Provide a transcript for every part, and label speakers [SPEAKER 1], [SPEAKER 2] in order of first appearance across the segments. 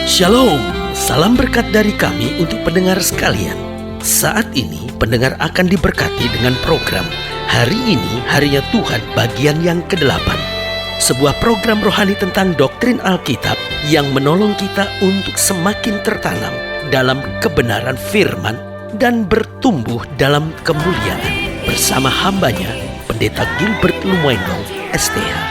[SPEAKER 1] Shalom, salam berkat dari kami untuk pendengar sekalian. Saat ini pendengar akan diberkati dengan program Hari Ini Harinya Tuhan bagian yang ke-8. Sebuah program rohani tentang doktrin Alkitab yang menolong kita untuk semakin tertanam dalam kebenaran firman dan bertumbuh dalam kemuliaan. Bersama hambanya, Pendeta Gilbert Lumwendong, STH.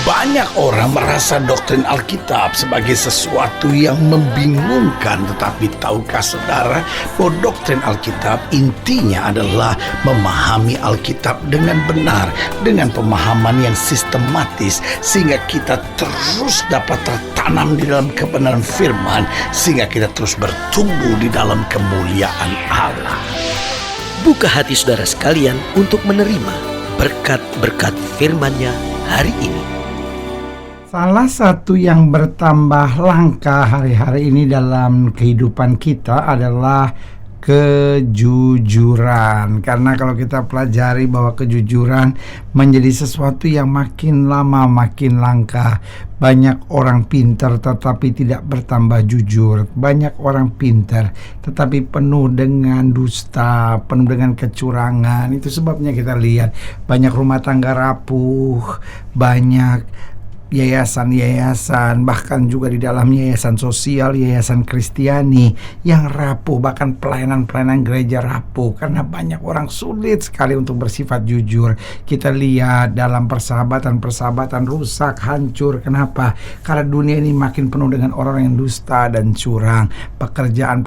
[SPEAKER 2] Banyak orang merasa doktrin Alkitab sebagai sesuatu yang membingungkan. Tetapi tahukah saudara bahwa doktrin Alkitab intinya adalah memahami Alkitab dengan benar, dengan pemahaman yang sistematis, sehingga kita terus dapat tertanam di dalam kebenaran firman, sehingga kita terus bertumbuh di dalam kemuliaan Allah.
[SPEAKER 1] Buka hati saudara sekalian untuk menerima berkat-berkat firman-Nya hari ini.
[SPEAKER 3] Salah satu yang bertambah langka hari-hari ini dalam kehidupan kita adalah kejujuran. Karena kalau kita pelajari bahwa kejujuran menjadi sesuatu yang makin lama makin langka. Banyak orang pintar tetapi tidak bertambah jujur. Banyak orang pintar tetapi penuh dengan dusta, penuh dengan kecurangan. Itu sebabnya kita lihat banyak rumah tangga rapuh, banyak yayasan-yayasan, bahkan juga di dalam yayasan sosial, yayasan Kristiani yang rapuh, bahkan pelayanan-pelayanan gereja rapuh karena banyak orang sulit sekali untuk bersifat jujur. Kita lihat dalam persahabatan rusak, hancur. Kenapa? Karena dunia ini makin penuh dengan orang yang dusta dan curang. Pekerjaan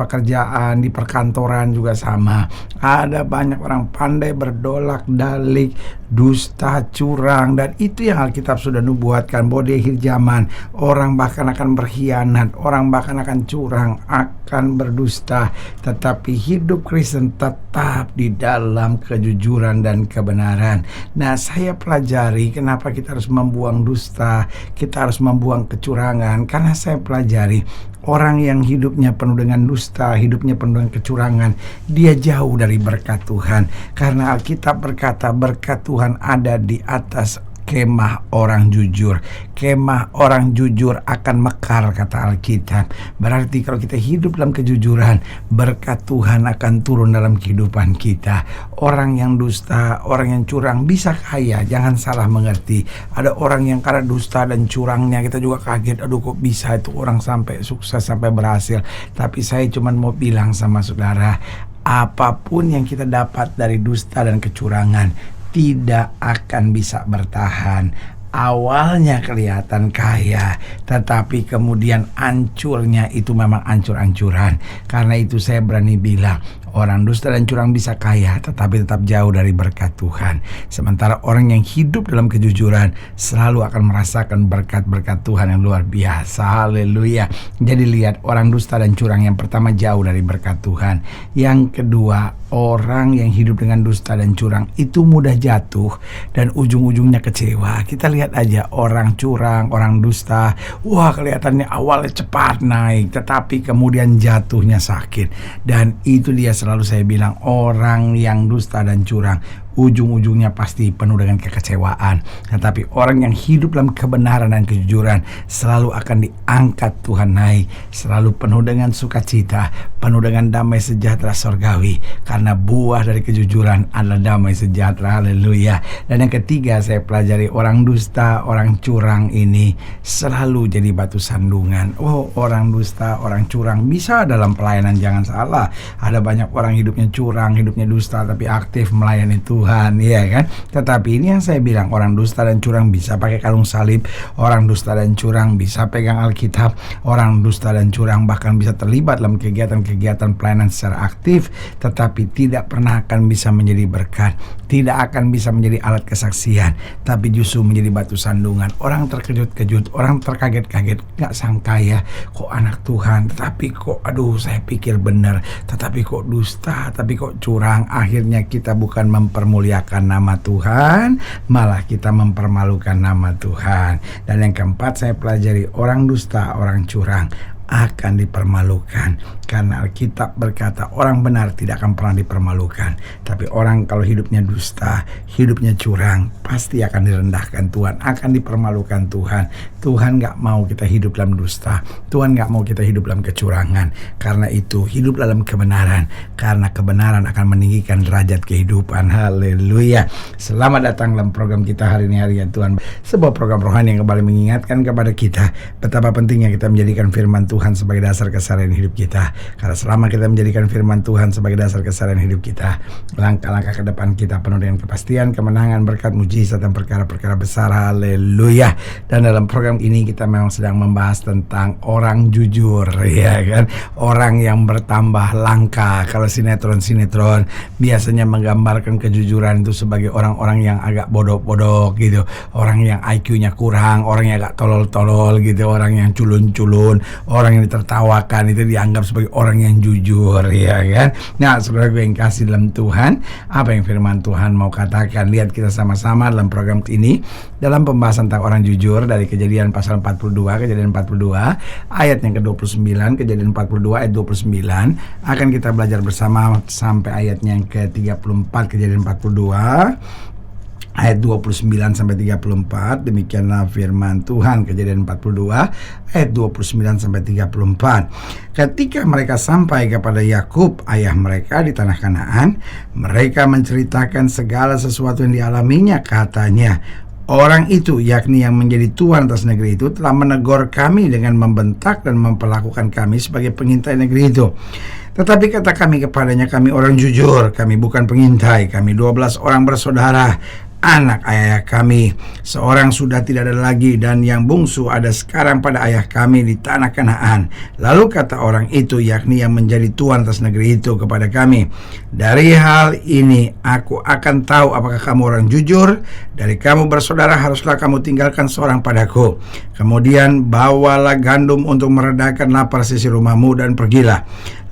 [SPEAKER 3] di perkantoran juga sama. Ada banyak orang pandai berdolak-dalik, dusta, curang, dan itu yang Alkitab sudah nubuatkan bahwa di akhir zaman orang bahkan akan berkhianat, orang bahkan akan curang, akan berdusta. Tetapi hidup Kristen tetap di dalam kejujuran dan kebenaran. Nah, saya pelajari kenapa kita harus membuang dusta, kita harus membuang kecurangan, karena saya pelajari orang yang hidupnya penuh dengan dusta, hidupnya penuh dengan kecurangan, dia jauh dari berkat Tuhan. Karena Alkitab berkata berkat Tuhan ada di atas kemah orang jujur. Kemah orang jujur akan mekar, kata Alkitab. Berarti kalau kita hidup dalam kejujuran, berkat Tuhan akan turun dalam kehidupan kita. Orang yang dusta, orang yang curang bisa kaya, jangan salah mengerti. Ada orang yang karena dusta dan curangnya kita juga kaget, aduh kok bisa itu orang sampai sukses, sampai berhasil. Tapi saya cuma mau bilang sama saudara, apapun yang kita dapat dari dusta dan kecurangan tidak akan bisa bertahan. Awalnya kelihatan kaya, tetapi kemudian hancurnya itu memang hancur-hancuran. Karena itu saya berani bilang, orang dusta dan curang bisa kaya, tetapi tetap jauh dari berkat Tuhan. Sementara orang yang hidup dalam kejujuran selalu akan merasakan berkat-berkat Tuhan yang luar biasa. Haleluya. Jadi lihat, orang dusta dan curang yang pertama jauh dari berkat Tuhan. Yang kedua, orang yang hidup dengan dusta dan curang itu mudah jatuh dan ujung-ujungnya kecewa. Kita lihat aja orang curang, orang dusta, wah kelihatannya awalnya cepat naik, tetapi kemudian jatuhnya sakit. Dan itu dia selalu saya bilang, orang yang dusta dan curang ujung-ujungnya pasti penuh dengan kekecewaan. Tetapi orang yang hidup dalam kebenaran dan kejujuran selalu akan diangkat Tuhan naik, selalu penuh dengan sukacita, penuh dengan damai sejahtera surgawi. Karena buah dari kejujuran adalah damai sejahtera. Haleluya. Dan yang ketiga saya pelajari, orang dusta, orang curang ini selalu jadi batu sandungan. Oh, orang dusta, orang curang bisa dalam pelayanan, jangan salah. Ada banyak orang hidupnya curang, hidupnya dusta, tapi aktif melayani Tuhan, ya kan? Tetapi ini yang saya bilang, orang dusta dan curang bisa pakai kalung salib, orang dusta dan curang bisa pegang Alkitab, orang dusta dan curang bahkan bisa terlibat dalam kegiatan-kegiatan pelayanan secara aktif, tetapi tidak pernah akan bisa menjadi berkat, tidak akan bisa menjadi alat kesaksian, tapi justru menjadi batu sandungan. Orang terkejut-kejut, orang terkaget-kaget, gak sangka ya, kok anak Tuhan, tetapi kok aduh saya pikir benar, tetapi kok dusta, tapi kok curang. Akhirnya kita bukan mempermuliakan nama Tuhan, malah kita mempermalukan nama Tuhan. Dan yang keempat saya pelajari, orang dusta, orang curang akan dipermalukan. Karena Alkitab berkata orang benar tidak akan pernah dipermalukan, tapi orang kalau hidupnya dusta, hidupnya curang, pasti akan direndahkan Tuhan, akan dipermalukan Tuhan. Tuhan gak mau kita hidup dalam dusta, Tuhan gak mau kita hidup dalam kecurangan. Karena itu hidup dalam kebenaran, karena kebenaran akan meninggikan derajat kehidupan. Haleluya. Selamat datang dalam program kita hari ini, Harian Tuhan, sebuah program rohani yang kembali mengingatkan kepada kita betapa pentingnya kita menjadikan firman Tuhan sebagai dasar keseharian hidup kita. Karena selama kita menjadikan firman Tuhan sebagai dasar keseharian hidup kita, langkah-langkah ke depan kita penuh dengan kepastian, kemenangan, berkat, mujizat, dan perkara-perkara besar. Haleluya. Dan dalam program ini kita memang sedang membahas tentang orang jujur, ya kan? Orang yang bertambah langka. Kalau sinetron biasanya menggambarkan kejujuran itu sebagai orang-orang yang agak bodoh-bodoh gitu, orang yang IQ-nya kurang, orang yang agak tolol-tolol gitu, orang yang culun-culun, orang yang ditertawakan itu dianggap sebagai orang yang jujur, ya kan? Nah, saudara gue yang kasih dalam Tuhan, apa yang firman Tuhan mau katakan? Lihat kita sama-sama dalam program ini, dalam pembahasan tentang orang jujur dari Kejadian pasal 42, Kejadian 42 ayat yang ke-29, Kejadian 42 ayat 29, akan kita belajar bersama sampai ayatnya yang ke-34, Kejadian 42 ayat 29 sampai 34. Demikianlah firman Tuhan, Kejadian 42 ayat 29 sampai 34. Ketika mereka sampai kepada Yakub ayah mereka di tanah Kanaan, mereka menceritakan segala sesuatu yang dialaminya. Katanya, orang itu, yakni yang menjadi tuan atas negeri itu, telah menegur kami dengan membentak dan memperlakukan kami sebagai pengintai negeri itu. Tetapi kata kami kepadanya, kami orang jujur, kami bukan pengintai, kami 12 orang bersaudara, anak ayah kami, seorang sudah tidak ada lagi, dan yang bungsu ada sekarang pada ayah kami di tanah Kanaan. Lalu kata orang itu, yakni yang menjadi tuan atas negeri itu, kepada kami, dari hal ini aku akan tahu apakah kamu orang jujur. Dari kamu bersaudara haruslah kamu tinggalkan seorang padaku. Kemudian bawalah gandum untuk meredakan lapar sisi rumahmu, dan pergilah.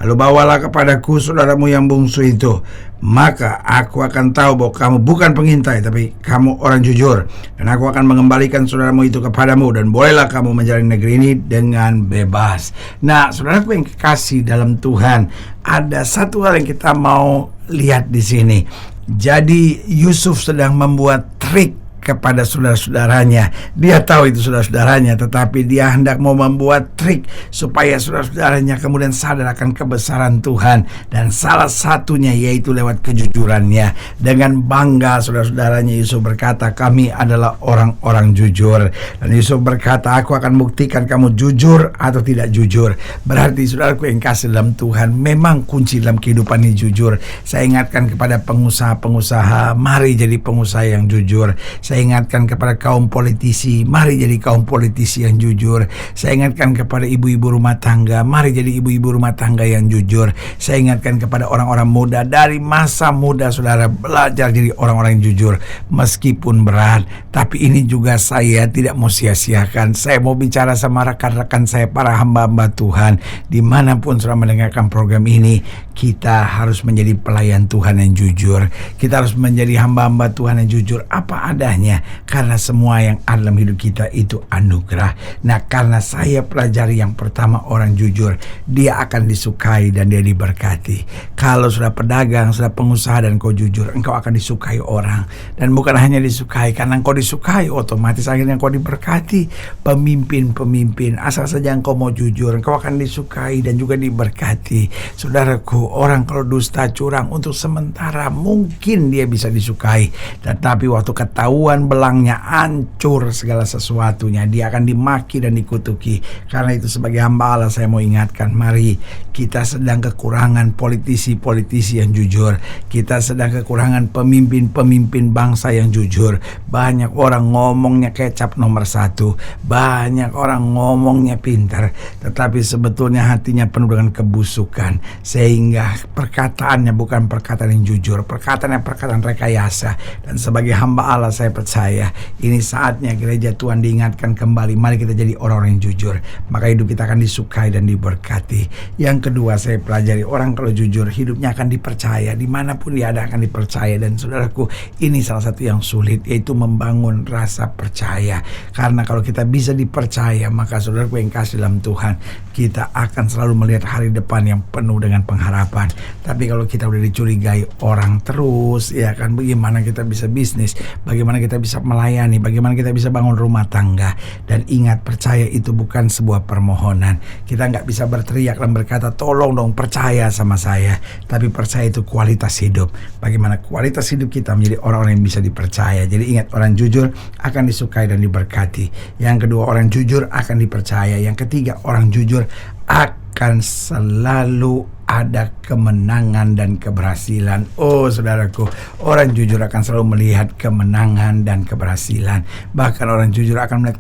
[SPEAKER 3] Lalu bawalah kepadaku saudaramu yang bungsu itu, maka aku akan tahu bahwa kamu bukan pengintai, tapi kamu orang jujur, dan aku akan mengembalikan saudaramu itu kepadamu, dan bolehlah kamu menjalani negeri ini dengan bebas. Nah, saudaraku yang kekasih dalam Tuhan, ada satu hal yang kita mau lihat di sini. Jadi Yusuf sedang membuat trik kepada saudara-saudaranya. Dia tahu itu saudara-saudaranya, tetapi dia hendak mau membuat trik supaya saudara-saudaranya kemudian sadar akan kebesaran Tuhan, dan salah satunya yaitu lewat kejujurannya. Dengan bangga saudara-saudaranya Yusuf berkata, kami adalah orang-orang jujur. Dan Yusuf berkata, aku akan buktikan kamu jujur atau tidak jujur. Berarti saudaraku yang kasih dalam Tuhan, memang kunci dalam kehidupan ini jujur. Saya ingatkan kepada pengusaha-pengusaha, mari jadi pengusaha yang jujur. Saya ingatkan kepada kaum politisi, mari jadi kaum politisi yang jujur. Saya ingatkan kepada ibu-ibu rumah tangga, mari jadi ibu-ibu rumah tangga yang jujur. Saya ingatkan kepada orang-orang muda, dari masa muda saudara belajar jadi orang-orang yang jujur. Meskipun berat, tapi ini juga saya tidak mau sia-siakan. Saya mau bicara sama rekan-rekan saya, para hamba-hamba Tuhan, dimanapun saudara mendengarkan program ini, kita harus menjadi pelayan Tuhan yang jujur. Kita harus menjadi hamba-hamba Tuhan yang jujur apa adanya, karena semua yang ada dalam hidup kita itu anugerah. Nah, karena saya pelajari yang pertama, orang jujur, dia akan disukai dan dia diberkati. Kalau sudah pedagang, sudah pengusaha dan kau jujur, engkau akan disukai orang. Dan bukan hanya disukai, karena engkau disukai, otomatis akhirnya engkau diberkati. Pemimpin-pemimpin, asal saja engkau mau jujur, engkau akan disukai dan juga diberkati. Saudaraku, orang kalau dusta, curang, untuk sementara mungkin dia bisa disukai, tetapi waktu ketahuan belangnya, hancur segala sesuatunya, dia akan dimaki dan dikutuki. Karena itu sebagai hamba Allah, saya mau ingatkan, mari, kita sedang kekurangan politisi-politisi yang jujur. Kita sedang kekurangan pemimpin-pemimpin bangsa yang jujur. Banyak orang ngomongnya kecap nomor 1, banyak orang ngomongnya pintar, tetapi sebetulnya hatinya penuh dengan kebusukan, sehingga perkataannya bukan perkataan yang jujur, perkataannya perkataan rekayasa. Dan sebagai hamba Allah, saya percaya. Ini saatnya gereja Tuhan diingatkan kembali, mari kita jadi orang-orang yang jujur, maka hidup kita akan disukai dan diberkati. Yang kedua, saya pelajari orang kalau jujur hidupnya akan dipercaya, dimanapun dia ada akan dipercaya. Dan saudaraku, ini salah satu yang sulit, yaitu membangun rasa percaya. Karena kalau kita bisa dipercaya, maka saudaraku yang kasih dalam Tuhan, kita akan selalu melihat hari depan yang penuh dengan pengharapan. Tapi kalau kita udah dicurigai orang terus, ya kan, bagaimana kita bisa bisnis, bagaimana kita bisa melayani, bagaimana kita bisa bangun rumah tangga. Dan ingat, percaya itu bukan sebuah permohonan. Kita nggak bisa berteriak dan berkata, tolong dong percaya sama saya. Tapi percaya itu kualitas hidup. Bagaimana kualitas hidup kita menjadi orang-orang yang bisa dipercaya. Jadi ingat, orang jujur akan disukai dan diberkati. Yang kedua, orang jujur akan dipercaya. Yang ketiga, orang jujur akan selalu ada kemenangan dan keberhasilan. Oh saudaraku, orang jujur akan selalu melihat kemenangan dan keberhasilan. Bahkan orang jujur akan melihat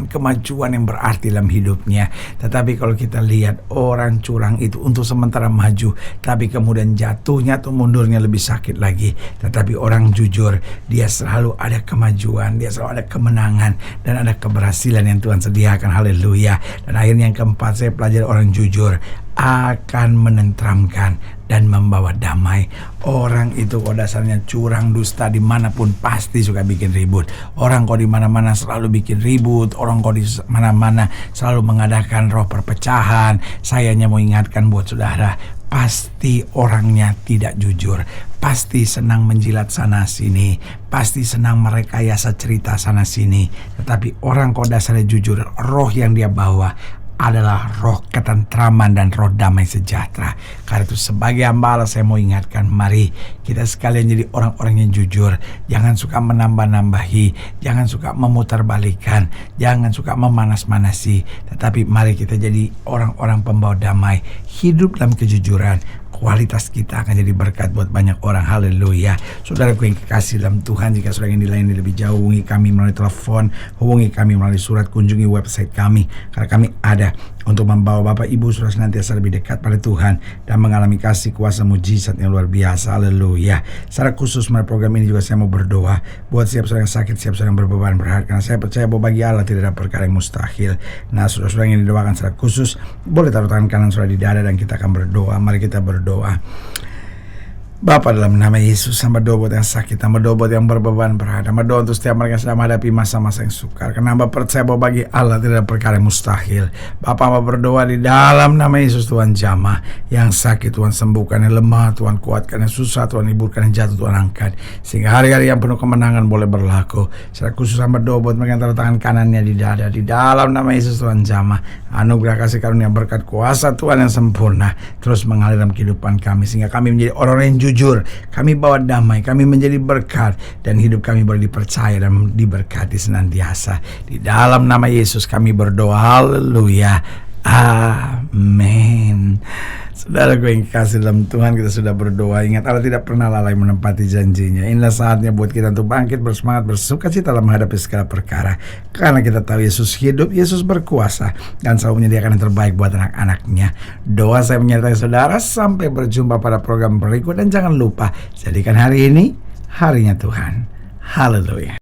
[SPEAKER 3] kemajuan yang berarti dalam hidupnya. Tetapi kalau kita lihat orang curang itu untuk sementara maju, tapi kemudian jatuhnya atau mundurnya lebih sakit lagi. Tetapi orang jujur, dia selalu ada kemajuan, dia selalu ada kemenangan, dan ada keberhasilan yang Tuhan sediakan. Haleluya. Dan akhirnya yang keempat, saya pelajari orang jujur akan menenteramkan dan membawa damai. Orang itu kalau dasarnya curang, dusta, dimanapun pasti suka bikin ribut. Orang kalau di mana-mana selalu bikin ribut. Orang kalau di mana-mana selalu mengadakan roh perpecahan. Saya hanya mau ingatkan buat saudara, pasti orangnya tidak jujur. Pasti senang menjilat sana sini, pasti senang merekayasa cerita sana sini. Tetapi orang kalau dasarnya jujur, roh yang dia bawa adalah roh ketentraman dan roh damai sejahtera. Karena itu sebagai hamba Allah, saya mau ingatkan, mari kita sekalian jadi orang-orang yang jujur. Jangan suka menambah-nambahi, jangan suka memutarbalikkan, jangan suka memanas-manasi. Tetapi mari kita jadi orang-orang pembawa damai, hidup dalam kejujuran. Kualitas kita akan jadi berkat buat banyak orang. Haleluya. Saudaraku yang kekasih dalam Tuhan, jika saudara ingin dilayani lebih jauh, hubungi kami melalui telepon, hubungi kami melalui surat, kunjungi website kami. Karena kami ada untuk membawa Bapak Ibu saudara senantiasa lebih dekat pada Tuhan dan mengalami kasih kuasa mujizat yang luar biasa. Haleluya. Secara khusus melalui program ini juga saya mau berdoa buat siap saudara yang sakit, siap saudara yang berbeban berat, karena saya percaya bahwa bagi Allah tidak ada perkara yang mustahil. Nah, saudara-saudara yang didoakan secara khusus, boleh taruh tangan kanan saudara di dada dan kita akan berdoa. Mari kita berdoa. Bapa, dalam nama Yesus, hamba doa buat yang sakit, hamba doa buat yang berbeban berat, hamba doa untuk setiap mereka yang sedang menghadapi masa-masa yang sukar. Karena hamba percaya bahwa bagi Allah tidak ada perkara yang mustahil. Bapa, hamba berdoa di dalam nama Yesus, Tuhan jamah yang sakit, Tuhan sembuhkan, yang lemah Tuhan kuatkan, yang susah Tuhan hiburkan, yang jatuh Tuhan angkat, sehingga hari-hari yang penuh kemenangan boleh berlaku. Secara khusus hamba doa buat mereka yang taruh tangan kanannya di dada, di dalam nama Yesus, Tuhan jamah anugerah kasih karunia berkat kuasa Tuhan yang sempurna terus mengalir dalam kehidupan kami, sehingga kami menjadi orang-orang yang jujur, kami bawa damai, kami menjadi berkat, dan hidup kami boleh dipercaya dan diberkati senantiasa. Di dalam nama Yesus kami berdoa. Haleluya. Amin. Saudara gue yang kasih dalam Tuhan, kita sudah berdoa. Ingat, Allah tidak pernah lalai menepati janjinya. Inilah saatnya buat kita untuk bangkit, bersemangat, bersukacita dalam menghadapi segala perkara. Karena kita tahu Yesus hidup, Yesus berkuasa, dan selalu menyediakan yang terbaik buat anak-anaknya. Doa saya menyertai saudara. Sampai berjumpa pada program berikut. Dan jangan lupa, jadikan hari ini harinya Tuhan. Haleluya.